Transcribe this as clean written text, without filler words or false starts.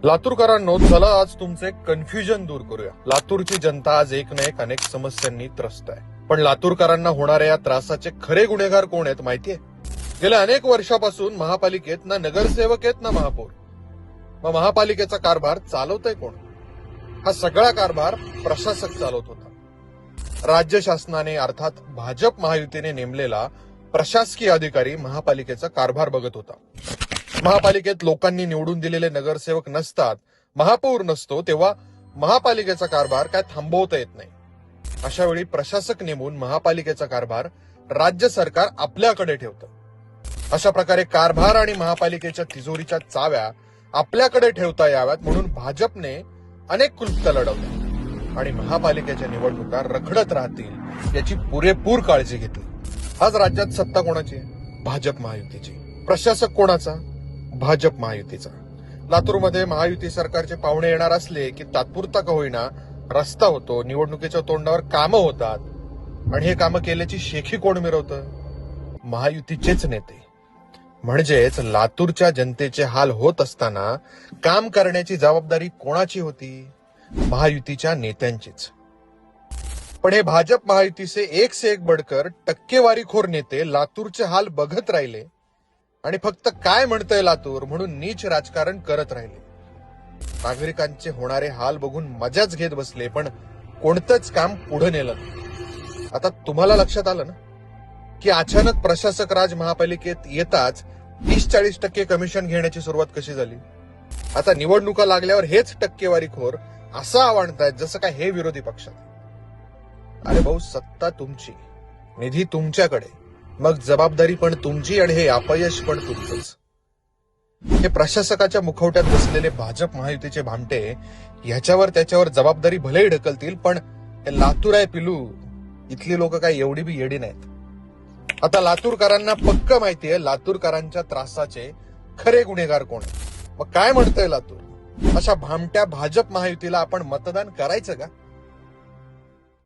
लातूरकरांनो, चला आज तुमचे कन्फ्युजन दूर करूया. लातूरची जनता आज एक ना एक अनेक समस्यांनी त्रस्त आहे. पण लातूरकरांना होणाऱ्या या त्रासाचे खरे गुन्हेगार कोण आहेत माहितीये? गेल्या अनेक वर्षापासून महापालिकेत ना नगरसेवक आहेत ना महापौर. मग महापालिकेचा कारभार चालवतय कोण? हा सगळा कारभार प्रशासक चालवत होता. राज्य शासनाने अर्थात भाजप महायुतीने नेमलेला प्रशासकीय अधिकारी महापालिकेचा कारभार बघत होता. महापालिकेत लोकांनी निवडून दिलेले नगरसेवक नसतात, महापौर नसतो, तेव्हा महापालिकेचा कारभार काय थांबवता येत नाही. अशा वेळी प्रशासक नेमून महापालिकेचा कारभार राज्य सरकार आपल्याकडे ठेवतं. अशा प्रकारे कारभार आणि महापालिकेच्या तिजोरीच्या चाव्या आपल्याकडे ठेवता याव्यात म्हणून भाजपने अनेक क्लुप्त लढवल्या आणि महापालिकेच्या निवडणुका रखडत राहतील याची पुरेपूर काळजी घेतली. आज राज्यात सत्ता कोणाची आहे? भाजप महायुतीची. प्रशासक कोणाचा? भाजप महायुतीचा. लातूरमध्ये महायुती सरकारचे पाहुणे येणार असले की तात्पुरता का होईना रस्ता होतो, निवडणुकीच्या तोंडावर कामं होतात आणि हे कामं केल्याची शेखी कोण मिरवतं? महायुतीचेच नेते. म्हणजेच लातूरच्या जनतेचे हाल होत असताना काम करण्याची जबाबदारी कोणाची होती? महायुतीच्या नेत्यांचीच. पण हे भाजप महायुतीचे एक से एक बडकर टक्केवारीखोर नेते लातूरचे हाल बघत राहिले आणि फक्त काय म्हणतंय लातूर म्हणून नीच राजकारण करत राहिले. नागरिकांचे होणारे हाल बघून मजाच घेत बसले, पण कोणतंच काम पुढे नेलं नाही. आता तुम्हाला लक्षात आलं ना की अचानक प्रशासक राज महापालिकेत येताच 30-40% कमिशन घेण्याची सुरुवात कशी झाली. आता निवडणुका लागल्यावर हेच टक्केवारीखोर असं आवडतायत जसं काय हे विरोधी पक्षात. अरे भाऊ, सत्ता तुमची, निधी तुमच्याकडे, मग जबाबदारी पण तुमची आणि हे अपयश पण तुमचंच. हे प्रशासकाच्या मुखवट्यात बसलेले भाजप महायुतीचे भामटे ह्याच्यावर त्याच्यावर जबाबदारी भलेही ढकलतील, पण हे लातूर आहे पिलू, इथली लोक काय एवढी बी येडी नाहीत. आता लातूरकरांना पक्क माहितीये लातूरकरांच्या त्रासाचे खरे गुन्हेगार कोण आहे. मग काय म्हणतंय लातूर? अशा भामट्या भाजप महायुतीला आपण मतदान करायचं का?